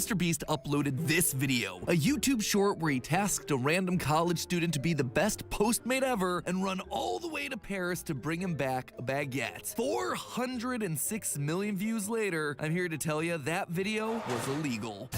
MrBeast uploaded this video, a YouTube short where he tasked a random college student to be the best Postmate ever and run all the way to Paris to bring him back a baguette. 406 million views later, I'm here to tell you that video was illegal.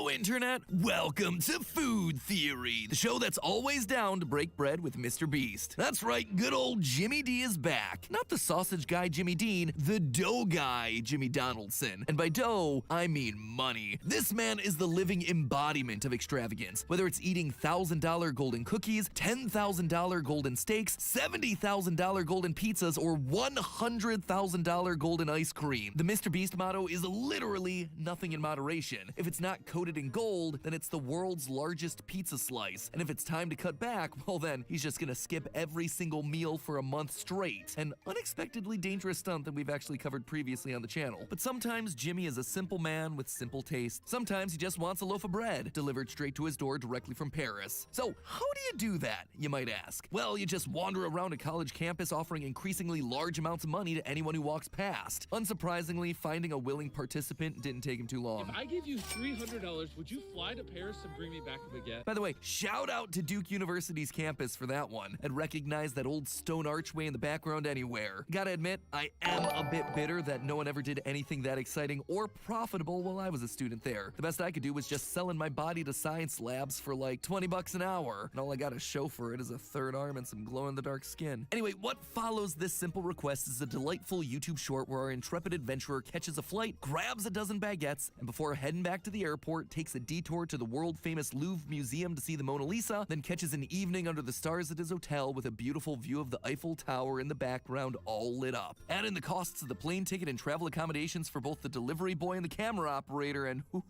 Internet, welcome to Food Theory, the show that's always down to break bread with MrBeast. That's right, good old Jimmy D is back. Not the sausage guy Jimmy Dean, the dough guy Jimmy Donaldson. And by dough, I mean money. This man is the living embodiment of extravagance. Whether it's eating $1,000 golden cookies, $10,000 golden steaks, $70,000 golden pizzas, or $100,000 golden ice cream, the MrBeast motto is literally nothing in moderation. If it's not coated in gold, then it's the world's largest pizza slice. And if it's time to cut back, well then, he's just gonna skip every single meal for a month straight. An unexpectedly dangerous stunt that we've actually covered previously on the channel. But sometimes Jimmy is a simple man with simple taste. Sometimes he just wants a loaf of bread delivered straight to his door directly from Paris. So how do you do that, you might ask? Well, you just wander around a college campus offering increasingly large amounts of money to anyone who walks past. Unsurprisingly, finding a willing participant didn't take him too long. If I gave you $300, would you fly to Paris and bring me back a baguette? By the way, shout out to Duke University's campus for that one. I'd recognize that old stone archway in the background anywhere. Gotta admit, I am a bit bitter that no one ever did anything that exciting or profitable while I was a student there. The best I could do was just selling my body to science labs for like 20 bucks an hour, and all I got to show for it is a third arm and some glow-in-the-dark skin. Anyway, what follows this simple request is a delightful YouTube short where our intrepid adventurer catches a flight, grabs a dozen baguettes, and before heading back to the airport, takes a detour to the world-famous Louvre Museum to see the Mona Lisa, then catches an evening under the stars at his hotel with a beautiful view of the Eiffel Tower in the background all lit up. Add in the costs of the plane ticket and travel accommodations for both the delivery boy and the camera operator, and whoo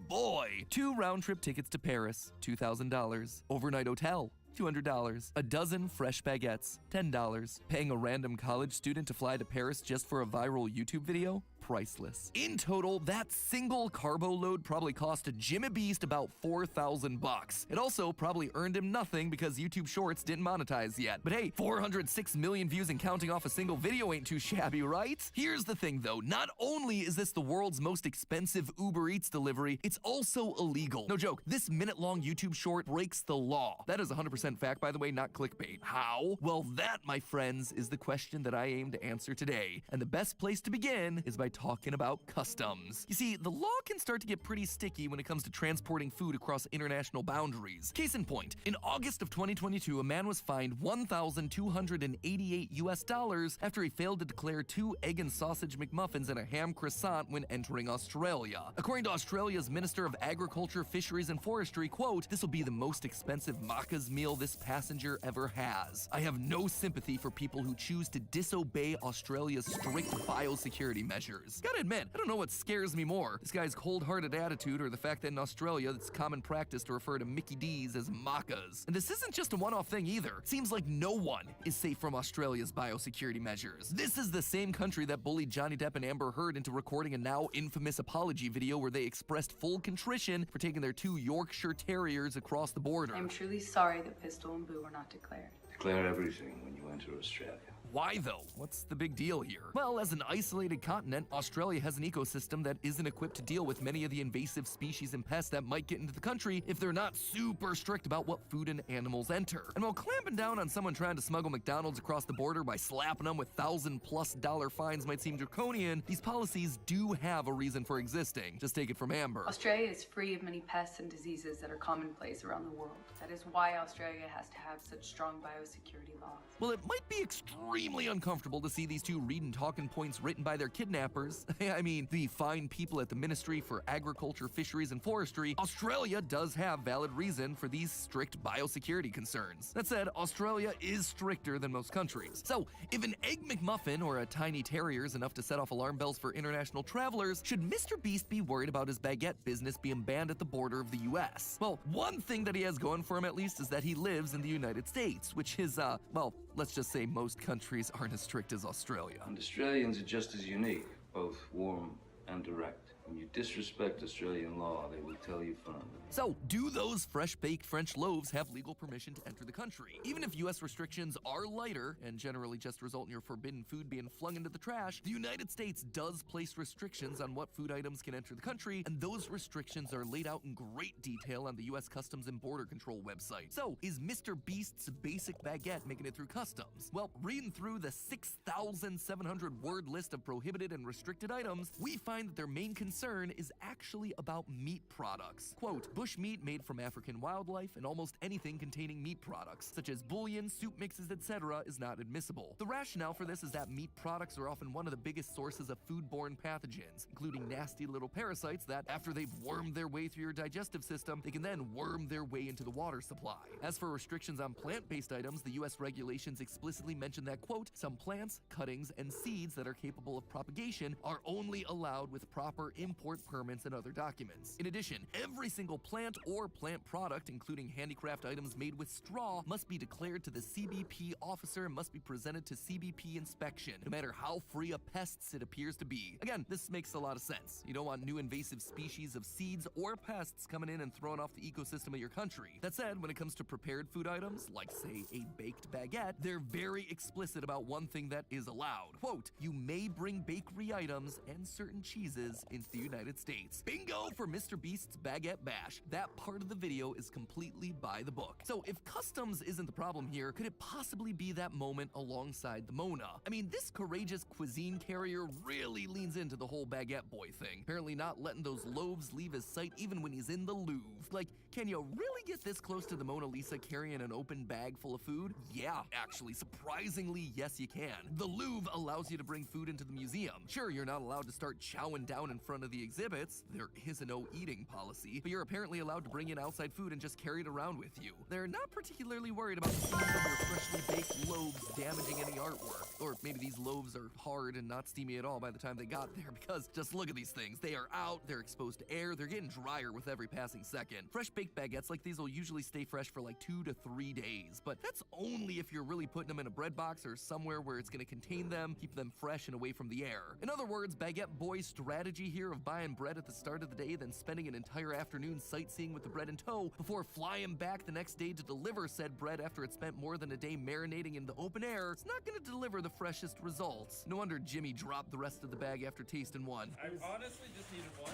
boy! 2 round-trip tickets to Paris, $2,000. Overnight hotel, $200. A dozen fresh baguettes, $10. Paying a random college student to fly to Paris just for a viral YouTube video? Priceless. In total, that single carbo load probably cost JimmyBeast about 4,000 bucks. It also probably earned him nothing because YouTube Shorts didn't monetize yet. But hey, 406 million views and counting off a single video ain't too shabby, right? Here's the thing though, not only is this the world's most expensive Uber Eats delivery, it's also illegal. No joke, this minute-long YouTube short breaks the law. That is 100% fact, by the way, not clickbait. How? Well, that, my friends, is the question that I aim to answer today. And the best place to begin is by talking about customs. You see, the law can start to get pretty sticky when it comes to transporting food across international boundaries. Case in point, in August of 2022, a man was fined $1,288 after he failed to declare 2 egg and sausage McMuffins and a ham croissant when entering Australia. According to Australia's Minister of Agriculture, Fisheries and Forestry, quote, "This will be the most expensive Macca's meal this passenger ever has. I have no sympathy for people who choose to disobey Australia's strict biosecurity measures." Gotta admit, I don't know what scares me more, this guy's cold-hearted attitude or the fact that in Australia it's common practice to refer to Mickey D's as Maccas. And this isn't just a one-off thing either. It seems like no one is safe from Australia's biosecurity measures. This is the same country that bullied Johnny Depp and Amber Heard into recording a now infamous apology video where they expressed full contrition for taking their 2 Yorkshire Terriers across the border. I'm truly sorry that Pistol and Boo were not declared. Declare everything when you enter Australia. Why though? What's the big deal here? Well, as an isolated continent, Australia has an ecosystem that isn't equipped to deal with many of the invasive species and pests that might get into the country if they're not super strict about what food and animals enter. And while clamping down on someone trying to smuggle McDonald's across the border by slapping them with $1,000+ fines might seem draconian, these policies do have a reason for existing. Just take it from Amber. Australia is free of many pests and diseases that are commonplace around the world. That is why Australia has to have such strong biosecurity laws. Well, it might be extremely uncomfortable to see these 2 reading talking points written by their kidnappers. I mean, the fine people at the Ministry for Agriculture, Fisheries and Forestry. Australia does have valid reason for these strict biosecurity concerns. That said, Australia is stricter than most countries. So, if an Egg McMuffin or a tiny terrier is enough to set off alarm bells for international travelers, should MrBeast be worried about his baguette business being banned at the border of the US? Well, one thing that he has going for him at least is that he lives in the United States, which is, well, let's just say most countries aren't as strict as Australia. And Australians are just as unique, both warm and direct. When you disrespect Australian law, they will tell you firmly. So, do those fresh-baked French loaves have legal permission to enter the country? Even if U.S. restrictions are lighter and generally just result in your forbidden food being flung into the trash, the United States does place restrictions on what food items can enter the country, and those restrictions are laid out in great detail on the U.S. Customs and Border Control website. So, is Mr. Beast's basic baguette making it through customs? Well, reading through the 6,700-word list of prohibited and restricted items, we find that their main concern is actually about meat products. Quote, bush meat made from African wildlife and almost anything containing meat products, such as bouillon, soup mixes, etc., is not admissible. The rationale for this is that meat products are often one of the biggest sources of foodborne pathogens, including nasty little parasites that, after they've wormed their way through your digestive system, they can then worm their way into the water supply. As for restrictions on plant-based items, the U.S. regulations explicitly mention that, quote, some plants, cuttings, and seeds that are capable of propagation are only allowed with proper import permits and other documents. In addition, every single plant or plant product, including handicraft items made with straw, must be declared to the CBP officer and must be presented to CBP inspection, no matter how free of pests it appears to be. Again, this makes a lot of sense. You don't want new invasive species of seeds or pests coming in and throwing off the ecosystem of your country. That said, when it comes to prepared food items, like say a baked baguette, they're very explicit about one thing that is allowed. Quote, you may bring bakery items and certain cheeses into the United States. Bingo for Mr. Beast's Baguette Bash. That part of the video is completely by the book. So if customs isn't the problem here, could it possibly be that moment alongside the Mona? I mean, this courageous cuisine carrier really leans into the whole baguette boy thing, apparently not letting those loaves leave his sight even when he's in the Louvre. Like, can you really get this close to the Mona Lisa carrying an open bag full of food? Yeah, actually, surprisingly, yes you can. The Louvre allows you to bring food into the museum. Sure, you're not allowed to start chowing down in front of the exhibits. There is a no eating policy, but you're apparently allowed to bring in outside food and just carry it around with you. They're not particularly worried about the seams of your freshly baked loaves damaging any artwork. Or maybe these loaves are hard and not steamy at all by the time they got there, because just look at these things. They are out, they're exposed to air, they're getting drier with every passing second. Fresh baked baguettes like these will usually stay fresh for like 2 to 3 days, but that's only if you're really putting them in a bread box or somewhere where it's going to contain them, keep them fresh and away from the air. In other words, Baguette Boy's strategy here of buying bread at the start of the day, then spending an entire afternoon sightseeing with the bread in tow before flying back the next day to deliver said bread after it spent more than a day marinating in the open air, it's not going to deliver the freshest results. No wonder Jimmy dropped the rest of the bag after tasting one. I honestly just needed one.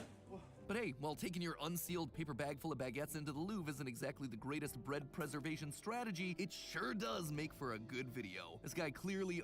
But hey, while taking your unsealed paper bag full of baguettes into the Louvre isn't exactly the greatest bread preservation strategy, it sure does make for a good video. This guy clearly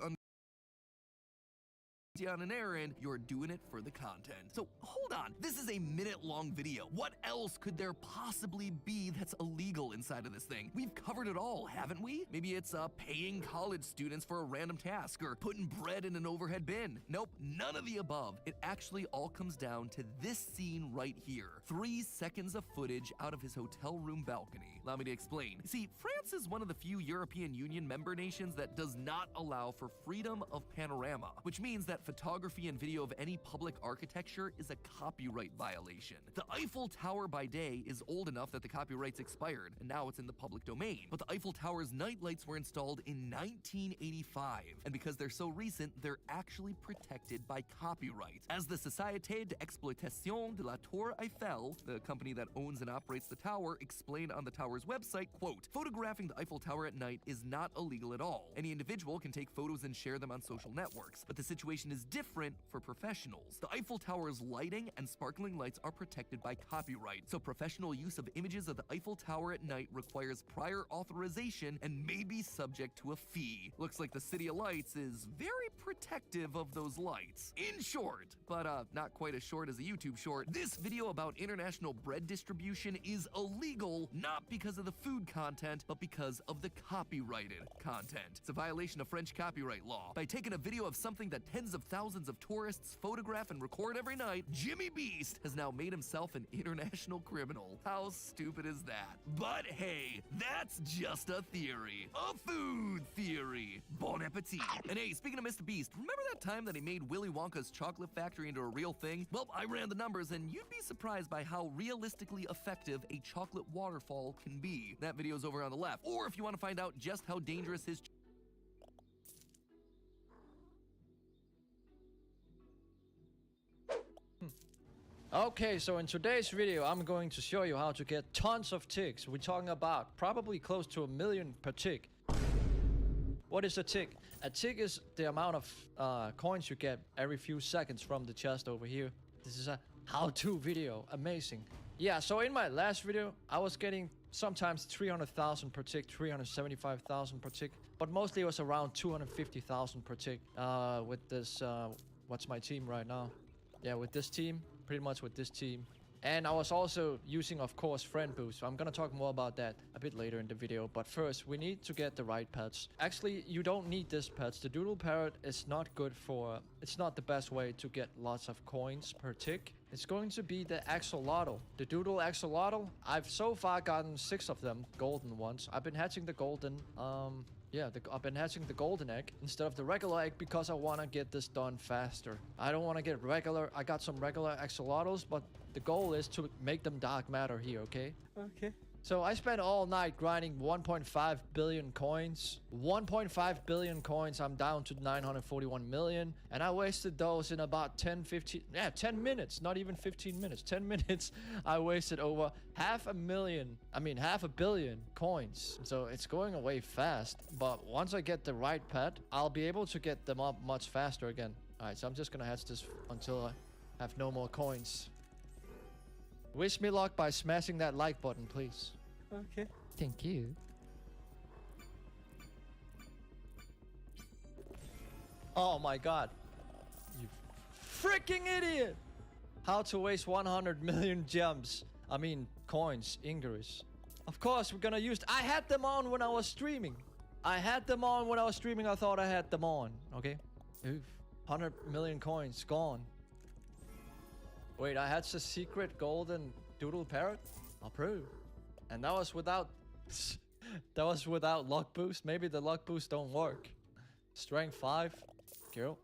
on an errand, you're doing it for the content. So hold on, this is a minute-long video. What else could there possibly be that's illegal inside of this thing? We've covered it all, haven't we? Maybe it's paying college students for a random task or putting bread in an overhead bin. Nope, none of the above. It actually all comes down to this scene right here. 3 seconds of footage out of his hotel room balcony. Allow me to explain. You see, France is one of the few European Union member nations that does not allow for freedom of panorama, which means that photography and video of any public architecture is a copyright violation. The Eiffel Tower by day is old enough that the copyright's expired, and now it's in the public domain. But the Eiffel Tower's nightlights were installed in 1985, and because they're so recent, they're actually protected by copyright. As the Société d'Exploitation de la Tour Eiffel, the company that owns and operates the tower, explained on the tower's website, quote, photographing the Eiffel Tower at night is not illegal at all. Any individual can take photos and share them on social networks, but the situation is different for professionals. The Eiffel Tower's lighting and sparkling lights are protected by copyright, so professional use of images of the Eiffel Tower at night requires prior authorization and may be subject to a fee. Looks like the City of Lights is very protective of those lights. In short, but not quite as short as a YouTube short, this video about international bread distribution is illegal not because of the food content, but because of the copyrighted content. It's a violation of French copyright law. By taking a video of something that tens of thousands of tourists photograph and record every night, Jimmy Beast has now made himself an international criminal. How stupid is that? But hey, that's just a theory. A food theory. Bon appetit. And hey, speaking of Mr. Beast, remember that time that he made Willy Wonka's chocolate factory into a real thing? Well, I ran the numbers and you'd be surprised by how realistically effective a chocolate waterfall can be. That video's over on the left. Or if you want to find out just how dangerous his Okay, so in today's video, I'm going to show you how to get tons of ticks. We're talking about probably close to 1 million per tick. What is a tick? A tick is the amount of coins you get every few seconds from the chest over here. This is a how-to video. Amazing. Yeah, so in my last video, I was getting sometimes 300,000 per tick, 375,000 per tick, but mostly it was around 250,000 per tick with this, what's my team right now? Yeah, with this team, pretty much with this team. And I was also using, of course, friend boost. I'm gonna talk more about that a bit later in the video. But first, we need to get the right pets. Actually, you don't need this pets. The Doodle parrot is not good for... It's not the best way to get lots of coins per tick. It's going to be the axolotl. The Doodle axolotl. I've so far gotten 6 of them, golden ones. I've been hatching the golden... Yeah, I've been hatching the golden egg instead of the regular egg because I want to get this done faster. I don't want to get regular... I got some regular axolotls, but the goal is to make them dark matter here, okay? Okay. So I spent all night grinding 1.5 billion coins. 1.5 billion coins, I'm down to 941 million. And I wasted those in about 10 minutes. Not even 15 minutes. 10 minutes, I wasted over half a billion coins. So it's going away fast. But once I get the right pet, I'll be able to get them up much faster again. Alright, so I'm just gonna hatch this until I have no more coins. Wish me luck by smashing that like button, please. Okay. Thank you. Oh my god. You freaking idiot! How to waste 100 million gems. I mean, coins, English. Of course, we're gonna use... I had them on when I was streaming. I thought I had them on. Okay? Oof. 100 million coins gone. Wait, I had a secret golden doodle parrot? I'll prove. And that was without... that was without luck boost. Maybe the luck boost don't work. Strength 5. Girl.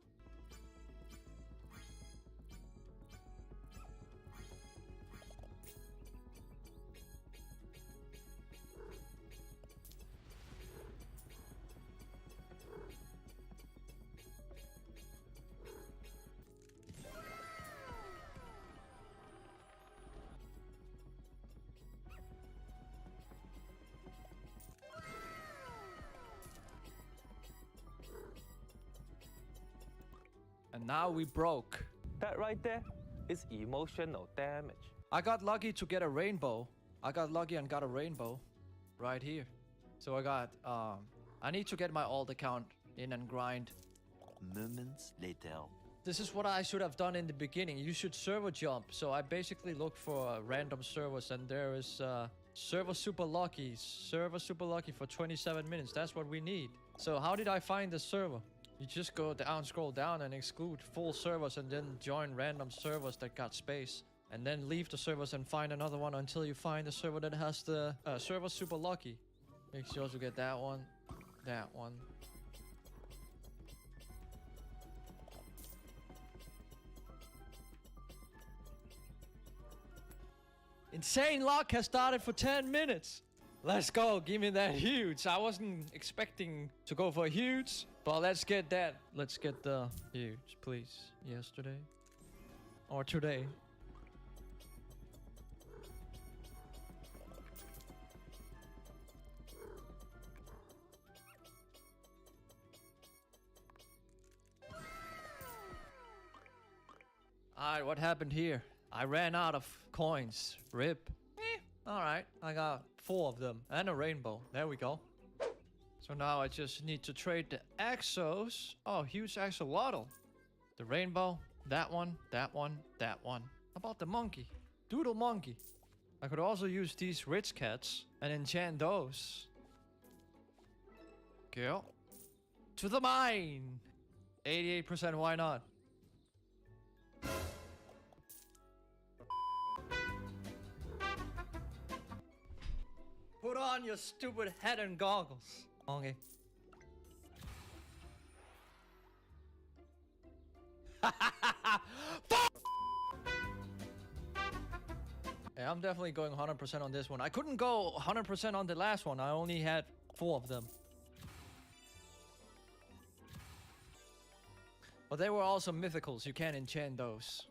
And now we broke. That right there is emotional damage. I got lucky to get a rainbow. I got lucky and got a rainbow right here. So I got, I need to get my alt account in and grind. Moments later. This is what I should have done in the beginning. You should server jump. So I basically look for random servers and there is server super lucky. Server super lucky for 27 minutes. That's what we need. So how did I find the server? You just go down, scroll down and exclude full servers and then join random servers that got space. And then leave the servers and find another one until you find the server that has the server super lucky. Make sure to get that one. That one. Insane luck has started for 10 minutes. Let's go. Give me that huge. I wasn't expecting to go for a huge. But let's get that. Let's get the huge, please. Yesterday. Or today. Alright, what happened here? I ran out of coins. Rip. Alright, I got 4 of them. And a rainbow. There we go. So now I just need to trade the Axos. Oh, huge axolotl. The rainbow. That one. That one. That one. How about the monkey? Doodle monkey. I could also use these rich cats and enchant those. Girl. To the mine. 88%, why not? Put on your stupid hat and goggles. Okay. Yeah, I'm definitely going 100% on this one. I couldn't go 100% on the last one. I only had 4 of them. But they were also mythicals. You can't enchant those.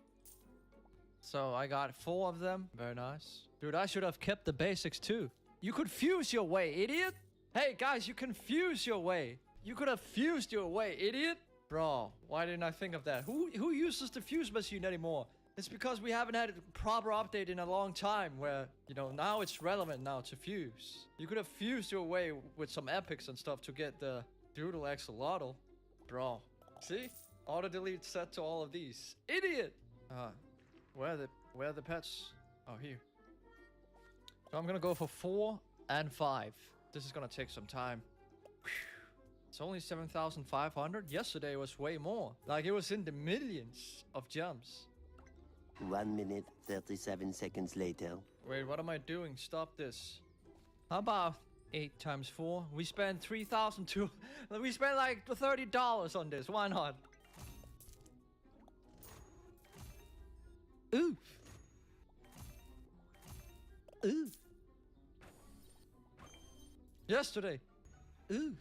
So I got 4 of them. Very nice. Dude, I should have kept the basics too. You could fuse your way, idiot. Hey, guys, you can fuse your way. You could have fused your way, idiot. Bro, why didn't I think of that? Who uses the fuse machine anymore? It's because we haven't had a proper update in a long time where, you know, now it's relevant now to fuse. You could have fused your way with some epics and stuff to get the Doodle Axolotl. Bro, see? Auto-delete set to all of these. Idiot! Where are the pets? Oh, here. So I'm gonna go for 4 and 5. This is gonna take some time. Whew. It's only 7,500. Yesterday was way more. Like, it was in the millions of jumps. 1 minute, 37 seconds later. Wait, what am I doing? Stop this. How about 8 times 4? We spent 3,002. We spent like $30 on this. Why not? Oof. Oof. Yesterday. Oof.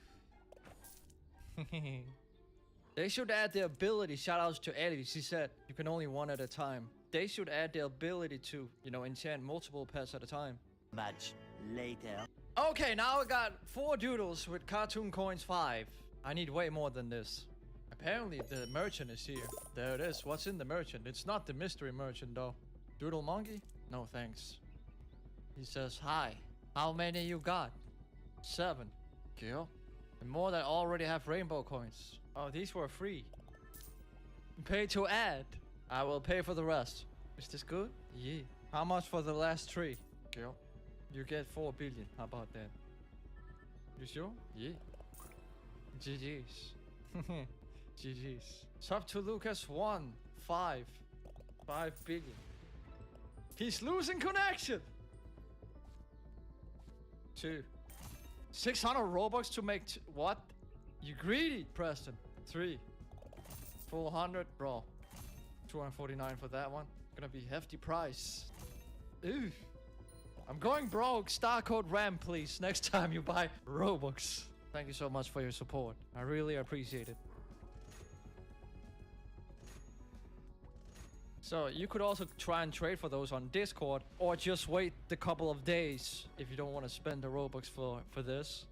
They should add the ability. Shoutouts to Ellie. She said you can only one at a time. They should add the ability to, you know, enchant multiple pets at a time. Much later. Okay, now I got 4 doodles with cartoon coins 5. I need way more than this. Apparently the merchant is here. There it is. What's in the merchant? It's not the mystery merchant though. Doodle monkey? No thanks. He says, hi. How many you got? 7. Kill. And more that already have rainbow coins. Oh, these were free. Pay to add. I will pay for the rest. Is this good? Yeah. How much for the last 3? Kill. You get 4 billion. How about that? You sure? Yeah. GG's. GG's. Sub to Lucas 1. 5. 5 billion. He's losing connection. 2. 600 Robux to make what? You greedy, Preston. 3. 400, bro. 249 for that one. Gonna be hefty price. Ooh. I'm going broke. Star code RAM, please. Next time you buy Robux. Thank you so much for your support. I really appreciate it. So you could also try and trade for those on Discord, or just wait the couple of days if you don't want to spend the Robux for this.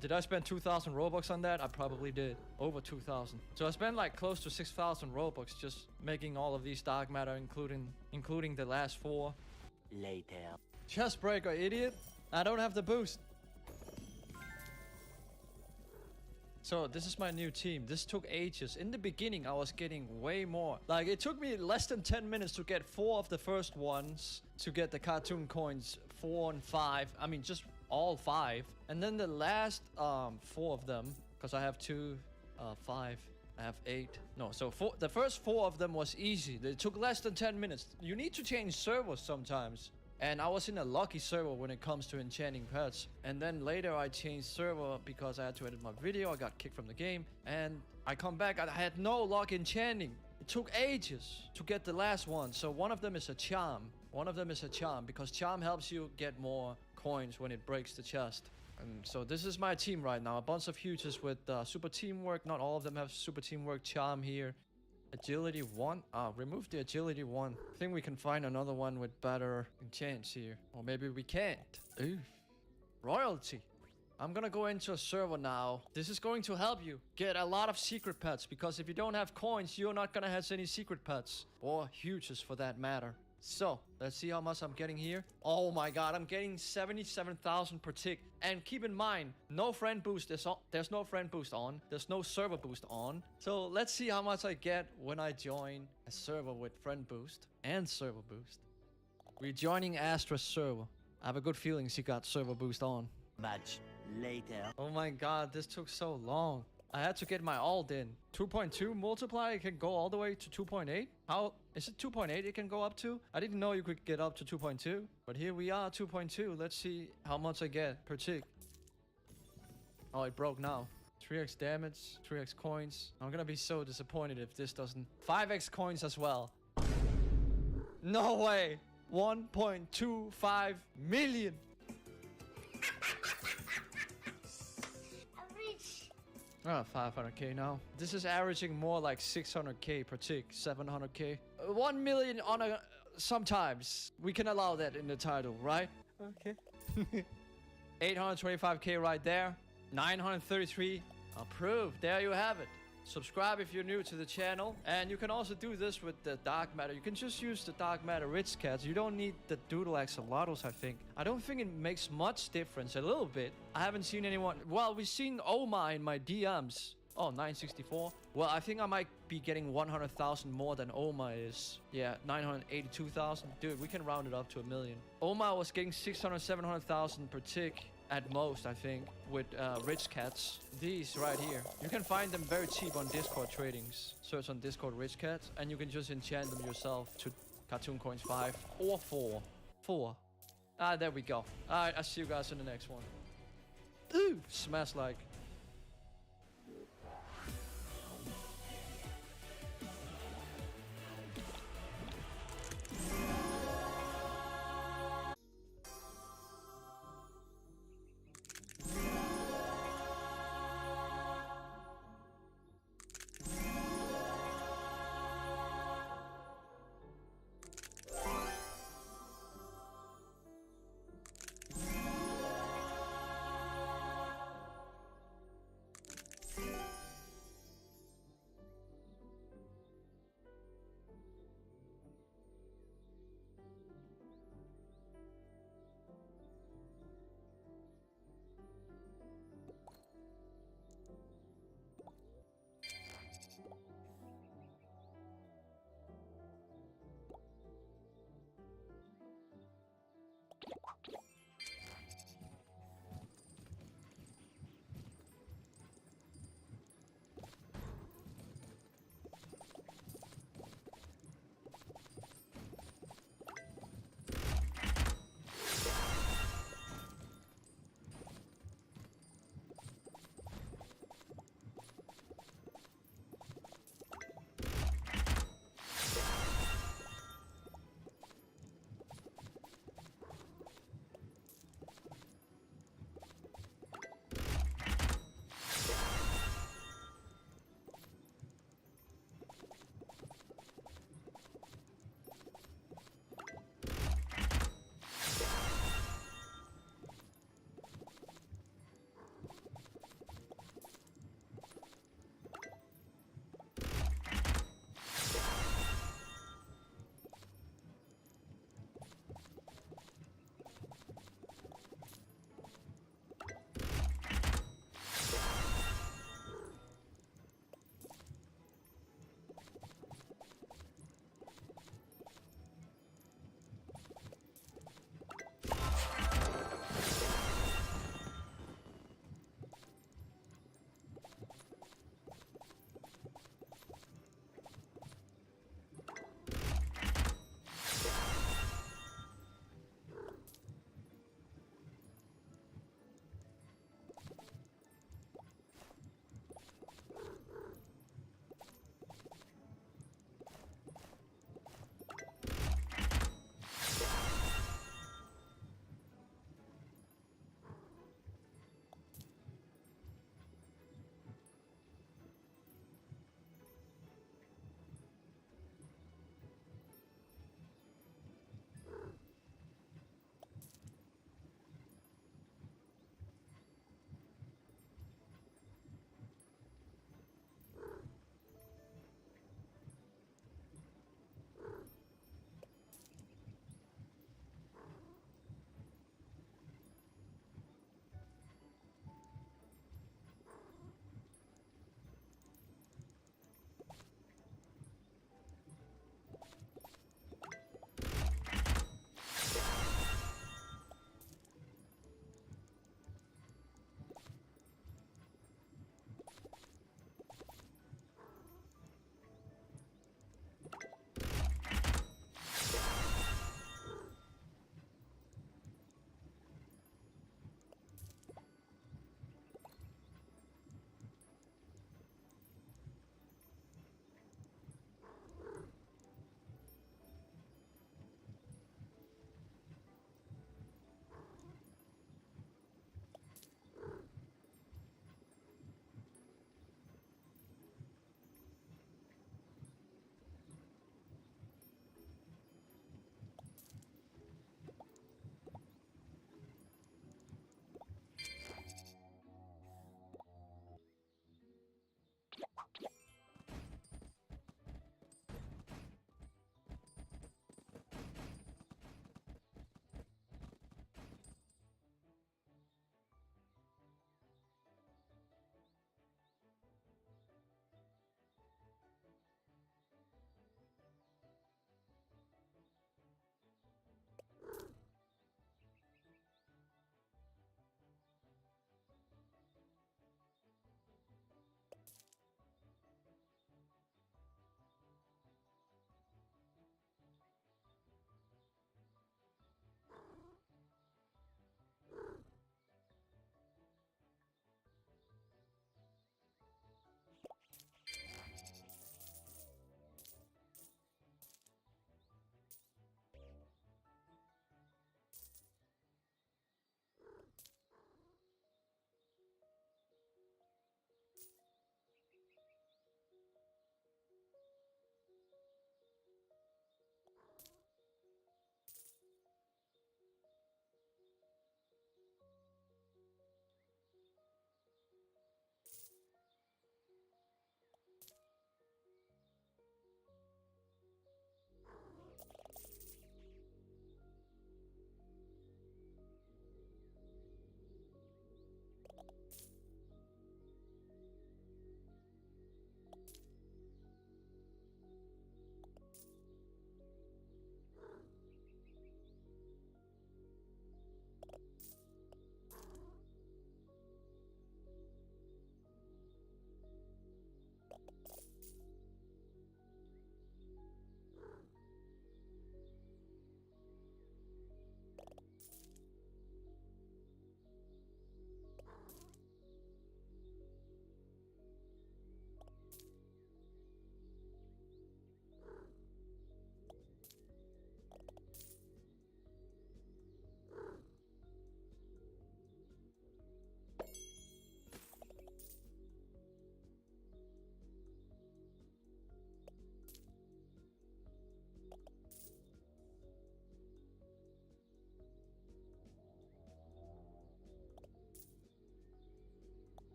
Did I spend 2,000 Robux on that? I probably did. Over 2,000. So I spent like close to 6,000 Robux just making all of these dark matter, including the last 4. Later. Chest breaker, idiot. I don't have the boost. So this is my new team. This took ages. In the beginning, I was getting way more. Like, it took me less than 10 minutes to get 4 of the first ones to get the cartoon coins 4 and 5. I mean, just all 5. And then the last 4 of them, because I have 2, 5, I have 8. No, so the first 4 of them was easy. It took less than 10 minutes. You need to change servers sometimes. And I was in a lucky server when it comes to enchanting pets. And then later I changed server because I had to edit my video. I got kicked from the game. And I come back, I had no luck enchanting. It took ages to get the last one. So one of them is a charm. One of them is a charm because charm helps you get more coins when it breaks the chest. And so this is my team right now. A bunch of huges with super teamwork. Not all of them have super teamwork. Charm here. Agility 1. Remove the agility 1. I think we can find another one with better enchants here. Or maybe we can't. Ooh. Royalty. I'm gonna go into a server now. This is going to help you get a lot of secret pets. Because if you don't have coins, you're not gonna have any secret pets. Or huges for that matter. So, let's see how much I'm getting here. Oh my god, I'm getting 77,000 per tick. And keep in mind, no friend boost is on. There's no friend boost on. There's no server boost on. So, let's see how much I get when I join a server with friend boost and server boost. We're joining Astra's server. I have a good feeling she got server boost on. Much later. Oh my god, this took so long. I had to get my alt in. 2.2 multiplier can go all the way to 2.8. How is it 2.8 it can go up to? I didn't know you could get up to 2.2. But here we are, 2.2. Let's see how much I get per tick. Oh, it broke now. 3x damage, 3x coins. I'm gonna be so disappointed if this doesn't. 5x coins as well. No way. 1.25 million. Oh, 500k now. This is averaging more like 600k per tick, 700k. 1 million on a... Sometimes. We can allow that in the title, right? Okay. 825k right there. 933. Approved. There you have it. Subscribe if you're new to the channel. And you can also do this with the dark matter. You can just use the dark matter rich cats. You don't need the doodle axolotls, I think. I don't think it makes much difference. A little bit. I haven't seen anyone... Well, we've seen Omar in my DMs. Oh, 964. Well, I think I might be getting 100,000 more than Omar is. Yeah, 982,000. Dude, we can round it up to 1 million. Omar was getting 600, 700,000 per tick. At most, I think, with rich cats. These right here. You can find them very cheap on Discord tradings. Search on Discord rich cats, and you can just enchant them yourself to Cartoon Coins 5 or 4. 4. Ah, there we go. Alright, I'll see you guys in the next one. Ooh, smash like.